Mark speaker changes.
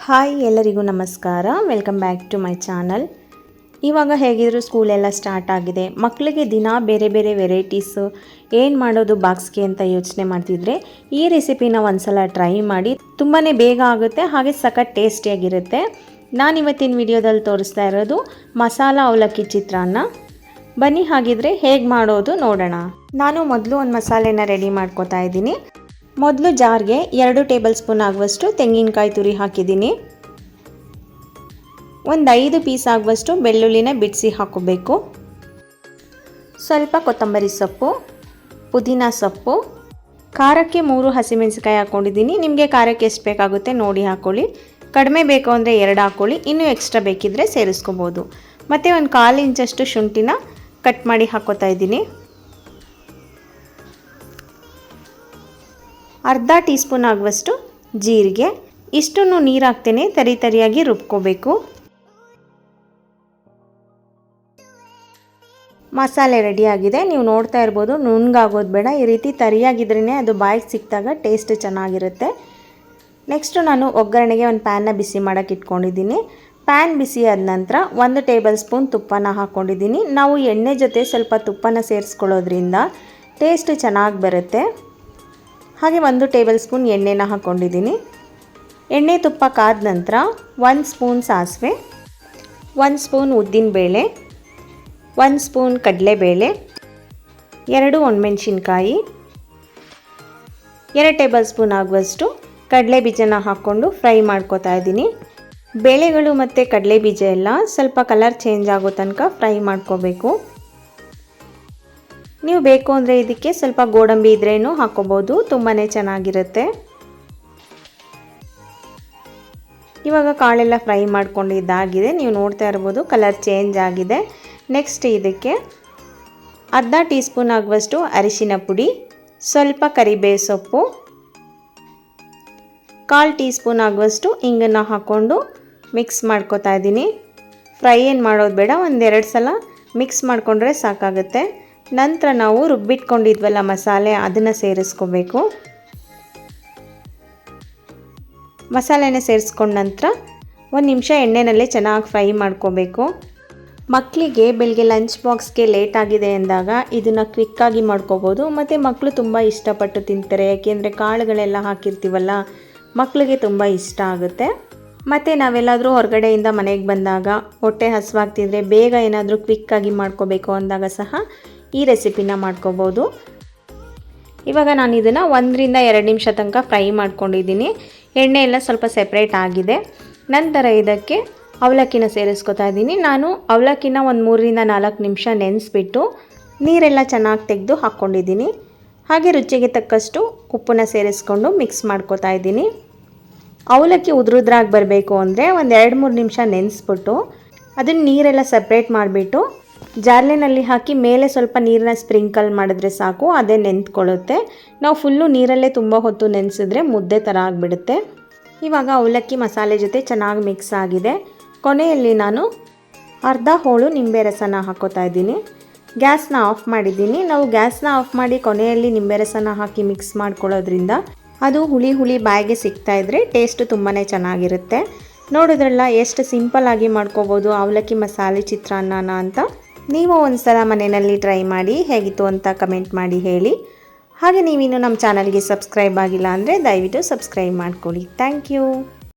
Speaker 1: Hi ಎಲ್ಲರಿಗೂ ನಮಸ್ಕಾರ. Welcome back to my channel. ಇವಾಗ ಹೇಗಿದ್ರು ಸ್ಕೂಲೆಲ್ಲ ಸ್ಟಾರ್ಟ್ ಆಗಿದೆ. ಮಕ್ಕಳಿಗೆ ದಿನ ಬೇರೆ ಬೇರೆ ವೆರೈಟೀಸು ಏನು ಮಾಡೋದು ಬಾಕ್ಸ್ಗೆ ಅಂತ ಯೋಚನೆ ಮಾಡ್ತಿದ್ರೆ ಈ ರೆಸಿಪಿನ ಒಂದ್ಸಲ ಟ್ರೈ ಮಾಡಿ. ತುಂಬಾ ಬೇಗ ಆಗುತ್ತೆ, ಹಾಗೆ ಸಖತ್ ಟೇಸ್ಟಿಯಾಗಿರುತ್ತೆ. ನಾನಿವತ್ತಿನ ವಿಡಿಯೋದಲ್ಲಿ ತೋರಿಸ್ತಾ ಇರೋದು ಮಸಾಲ ಅವಲಕ್ಕಿ ಚಿತ್ರಾನ್ನ. ಬನ್ನಿ ಹಾಗಿದ್ರೆ ಹೇಗೆ ಮಾಡೋದು ನೋಡೋಣ. ನಾನು ಮೊದಲು ಒಂದು ಮಸಾಲೆನ ರೆಡಿ ಮಾಡ್ಕೋತಾ ಇದ್ದೀನಿ. ಮೊದಲು ಜಾರ್ಗೆ 2 ಟೇಬಲ್ ಸ್ಪೂನ್ ಆಗುವಷ್ಟು ತೆಂಗಿನಕಾಯಿ ತುರಿ ಹಾಕಿದ್ದೀನಿ. ಒಂದು 5 ಪೀಸ್ ಆಗುವಷ್ಟು ಬೆಳ್ಳುಳ್ಳಿನ ಬಿಡಿಸಿ ಹಾಕೋಬೇಕು. ಸ್ವಲ್ಪ ಕೊತ್ತಂಬರಿ ಸೊಪ್ಪು, ಪುದೀನ ಸೊಪ್ಪು, ಖಾರಕ್ಕೆ 3 ಹಸಿಮೆಣಸಿಕಾಯಿ ಹಾಕ್ಕೊಂಡಿದ್ದೀನಿ. ನಿಮಗೆ ಖಾರಕ್ಕೆ ಎಷ್ಟು ಬೇಕಾಗುತ್ತೆ ನೋಡಿ ಹಾಕ್ಕೊಳ್ಳಿ. ಕಡಿಮೆ ಬೇಕು ಅಂದರೆ 2 ಹಾಕ್ಕೊಳ್ಳಿ, ಇನ್ನೂ ಎಕ್ಸ್ಟ್ರಾ ಬೇಕಿದ್ದರೆ ಸೇರಿಸ್ಕೋಬೋದು. ಮತ್ತು ಒಂದು 1/4 ಇಂಚಷ್ಟು ಶುಂಠಿನ ಕಟ್ ಮಾಡಿ ಹಾಕ್ಕೋತಾ ಇದ್ದೀನಿ. ಅರ್ಧ ಟೀ ಸ್ಪೂನ್ ಆಗುವಷ್ಟು ಜೀರಿಗೆ. ಇಷ್ಟನ್ನು ನೀರು ಹಾಕ್ತೇನೆ ತರಿಯಾಗಿ ರುಬ್ಕೋಬೇಕು. ಮಸಾಲೆ ರೆಡಿಯಾಗಿದೆ. ನೀವು ನೋಡ್ತಾ ಇರ್ಬೋದು, ನುಣ್ಣಗಾಗೋದು ಬೇಡ, ಈ ರೀತಿ ತರಿಯಾಗಿದ್ರೇ ಅದು ಬಾಯಿಗೆ ಸಿಕ್ಕಿದಾಗ ಟೇಸ್ಟ್ ಚೆನ್ನಾಗಿರುತ್ತೆ. ನೆಕ್ಸ್ಟು ನಾನು ಒಗ್ಗರಣೆಗೆ ಒಂದು ಪ್ಯಾನ್ನ ಬಿಸಿ ಮಾಡೋಕ್ಕೆ ಇಟ್ಕೊಂಡಿದ್ದೀನಿ. ಪ್ಯಾನ್ ಬಿಸಿ ಆದ ನಂತರ 1 ಟೇಬಲ್ ಸ್ಪೂನ್ ತುಪ್ಪನ ಹಾಕ್ಕೊಂಡಿದ್ದೀನಿ. ನಾವು ಎಣ್ಣೆ ಜೊತೆ ಸ್ವಲ್ಪ ತುಪ್ಪನ ಸೇರಿಸ್ಕೊಳ್ಳೋದ್ರಿಂದ ಟೇಸ್ಟ್ ಚೆನ್ನಾಗಿ ಬರುತ್ತೆ. ಹಾಗೆ 1 ಟೇಬಲ್ ಸ್ಪೂನ್ ಎಣ್ಣೆನ ಹಾಕ್ಕೊಂಡಿದ್ದೀನಿ. ಎಣ್ಣೆ ತುಪ್ಪ ಕಾದ ನಂತರ 1 ಸ್ಪೂನ್ ಸಾಸಿವೆ, 1 ಸ್ಪೂನ್ ಉದ್ದಿನಬೇಳೆ, 1 ಸ್ಪೂನ್ ಕಡಲೆಬೇಳೆ, 2 ಒಣಮೆಣಸಿನ್ಕಾಯಿ, 2 ಟೇಬಲ್ ಸ್ಪೂನ್ ಆಗುವಷ್ಟು ಕಡಲೆ ಬೀಜನ ಹಾಕ್ಕೊಂಡು ಫ್ರೈ ಮಾಡ್ಕೋತಾ ಇದ್ದೀನಿ. ಬೇಳೆಗಳು ಮತ್ತು ಕಡಲೆ ಬೀಜ ಎಲ್ಲ ಸ್ವಲ್ಪ ಕಲರ್ ಚೇಂಜ್ ಆಗೋ ತನಕ ಫ್ರೈ ಮಾಡ್ಕೋಬೇಕು. ನೀವು ಬೇಕು ಅಂದರೆ ಇದಕ್ಕೆ ಸ್ವಲ್ಪ ಗೋಡಂಬಿ ಇದ್ರೇನು ಹಾಕ್ಕೋಬೋದು, ತುಂಬಾ ಚೆನ್ನಾಗಿರುತ್ತೆ. ಇವಾಗ ಕಾಳೆಲ್ಲ ಫ್ರೈ ಮಾಡ್ಕೊಂಡಿದ್ದಾಗಿದೆ. ನೀವು ನೋಡ್ತಾ ಇರ್ಬೋದು ಕಲರ್ ಚೇಂಜ್ ಆಗಿದೆ. ನೆಕ್ಸ್ಟ್ ಇದಕ್ಕೆ ಅರ್ಧ ಟೀ ಸ್ಪೂನ್ ಆಗುವಷ್ಟು ಅರಿಶಿನ ಪುಡಿ, ಸ್ವಲ್ಪ ಕರಿಬೇವು ಸೊಪ್ಪು, 1/4 ಟೀ ಸ್ಪೂನ್ ಆಗುವಷ್ಟು ಇಂಗನ್ನು ಹಾಕ್ಕೊಂಡು ಮಿಕ್ಸ್ ಮಾಡ್ಕೋತಾ ಇದ್ದೀನಿ. ಫ್ರೈ ಏನು ಮಾಡೋದು ಬೇಡ, 1-2 ಸಲ ಮಿಕ್ಸ್ ಮಾಡಿಕೊಂಡ್ರೆ ಸಾಕಾಗುತ್ತೆ. ನಂತರ ನಾವು ರುಬ್ಬಿಟ್ಕೊಂಡಿದ್ವಲ್ಲ ಮಸಾಲೆ, ಅದನ್ನು ಸೇರಿಸ್ಕೋಬೇಕು. ಮಸಾಲೆನ ಸೇರಿಸ್ಕೊಂಡ ನಂತರ 1 ನಿಮಿಷ ಎಣ್ಣೆನಲ್ಲೇ ಚೆನ್ನಾಗಿ ಫ್ರೈ ಮಾಡ್ಕೋಬೇಕು. ಮಕ್ಕಳಿಗೆ ಬೆಳಗ್ಗೆ ಲಂಚ್ ಬಾಕ್ಸ್ಗೆ ಲೇಟ್ ಆಗಿದೆ ಎಂದಾಗ ಇದನ್ನು ಕ್ವಿಕ್ಕಾಗಿ ಮಾಡ್ಕೋಬೋದು. ಮತ್ತು ಮಕ್ಕಳು ತುಂಬ ಇಷ್ಟಪಟ್ಟು ತಿಂತಾರೆ, ಯಾಕೆಂದರೆ ಕಾಳುಗಳೆಲ್ಲ ಹಾಕಿರ್ತೀವಲ್ಲ, ಮಕ್ಕಳಿಗೆ ತುಂಬ ಇಷ್ಟ ಆಗುತ್ತೆ. ಮತ್ತು ನಾವೆಲ್ಲಾದರೂ ಹೊರಗಡೆಯಿಂದ ಮನೆಗೆ ಬಂದಾಗ ಹೊಟ್ಟೆ ಹಸಿವಾಗ್ತಿದ್ರೆ ಬೇಗ ಏನಾದರೂ ಕ್ವಿಕ್ಕಾಗಿ ಮಾಡ್ಕೋಬೇಕು ಅಂದಾಗ ಸಹ ಈ ರೆಸಿಪಿನ ಮಾಡ್ಕೋಬೋದು. ಇವಾಗ ನಾನು ಇದನ್ನು 1-2 ನಿಮಿಷ ತನಕ ಫ್ರೈ ಮಾಡ್ಕೊಂಡಿದ್ದೀನಿ. ಎಣ್ಣೆ ಎಲ್ಲ ಸ್ವಲ್ಪ ಸೆಪ್ರೇಟ್ ಆಗಿದೆ. ನಂತರ ಇದಕ್ಕೆ ಅವಲಕ್ಕಿನ ಸೇರಿಸ್ಕೊತಾ ಇದ್ದೀನಿ. ನಾನು ಅವಲಕ್ಕಿನ ಒಂದು 3-4 ನಿಮಿಷ ನೆನೆಸ್ಬಿಟ್ಟು ನೀರೆಲ್ಲ ಚೆನ್ನಾಗಿ ತೆಗೆದು ಹಾಕ್ಕೊಂಡಿದ್ದೀನಿ. ಹಾಗೆ ರುಚಿಗೆ ತಕ್ಕಷ್ಟು ಉಪ್ಪನ್ನ ಸೇರಿಸ್ಕೊಂಡು ಮಿಕ್ಸ್ ಮಾಡ್ಕೋತಾ ಇದ್ದೀನಿ. ಅವಲಕ್ಕಿ ಉದುರುದ್ರಾಗಿ ಬರಬೇಕು ಅಂದರೆ ಒಂದು 2-3 ನಿಮಿಷ ನೆನೆಸ್ಬಿಟ್ಟು ಅದನ್ನು ನೀರೆಲ್ಲ ಸಪ್ರೇಟ್ ಮಾಡಿಬಿಟ್ಟು ಜಾರ್ಲಿನಲ್ಲಿ ಹಾಕಿ ಮೇಲೆ ಸ್ವಲ್ಪ ನೀರನ್ನ ಸ್ಪ್ರಿಂಕಲ್ ಮಾಡಿದ್ರೆ ಸಾಕು, ಅದೇ ನೆಂತ್ಕೊಳ್ಳುತ್ತೆ. ನಾವು ಫುಲ್ಲು ನೀರಲ್ಲೇ ತುಂಬ ಹೊತ್ತು ನೆನೆಸಿದ್ರೆ ಮುದ್ದೆ ಥರ ಆಗಿಬಿಡುತ್ತೆ. ಇವಾಗ ಅವಲಕ್ಕಿ ಮಸಾಲೆ ಜೊತೆ ಚೆನ್ನಾಗಿ ಮಿಕ್ಸ್ ಆಗಿದೆ. ಕೊನೆಯಲ್ಲಿ ನಾನು ಅರ್ಧ ಹೋಳು ನಿಂಬೆ ರಸನ ಹಾಕ್ಕೋತಾ ಇದ್ದೀನಿ. ಗ್ಯಾಸ್ನ ಆಫ್ ಮಾಡಿದ್ದೀನಿ. ನಾವು ಗ್ಯಾಸ್ನ ಆಫ್ ಮಾಡಿ ಕೊನೆಯಲ್ಲಿ ನಿಂಬೆ ರಸನ ಹಾಕಿ ಮಿಕ್ಸ್ ಮಾಡ್ಕೊಳ್ಳೋದ್ರಿಂದ ಅದು ಹುಳಿ ಬಾಯಿಗೆ ಸಿಗ್ತಾಯಿದ್ರೆ ಟೇಸ್ಟು ತುಂಬಾ ಚೆನ್ನಾಗಿರುತ್ತೆ. ನೋಡಿದ್ರಲ್ಲ ಎಷ್ಟು ಸಿಂಪಲ್ಲಾಗಿ ಮಾಡ್ಕೋಬೋದು ಅವಲಕ್ಕಿ ಮಸಾಲೆ ಚಿತ್ರಾನ್ನ ಅಂತ. ನೀವು ಒಂದು ಸಲ ಮನೆಯಲ್ಲಿ ಟ್ರೈ ಮಾಡಿ ಹೇಗಿತ್ತು ಅಂತ ಕಮೆಂಟ್ ಮಾಡಿ ಹೇಳಿ. ಹಾಗೆ ನೀವಿನ್ನು ನಮ್ಮ ಚಾನಲ್ಗೆ ಸಬ್ಸ್ಕ್ರೈಬ್ ಆಗಿಲ್ಲ ಅಂದರೆ ದಯವಿಟ್ಟು ಸಬ್ಸ್ಕ್ರೈಬ್ ಮಾಡ್ಕೊಳ್ಳಿ. Thank you.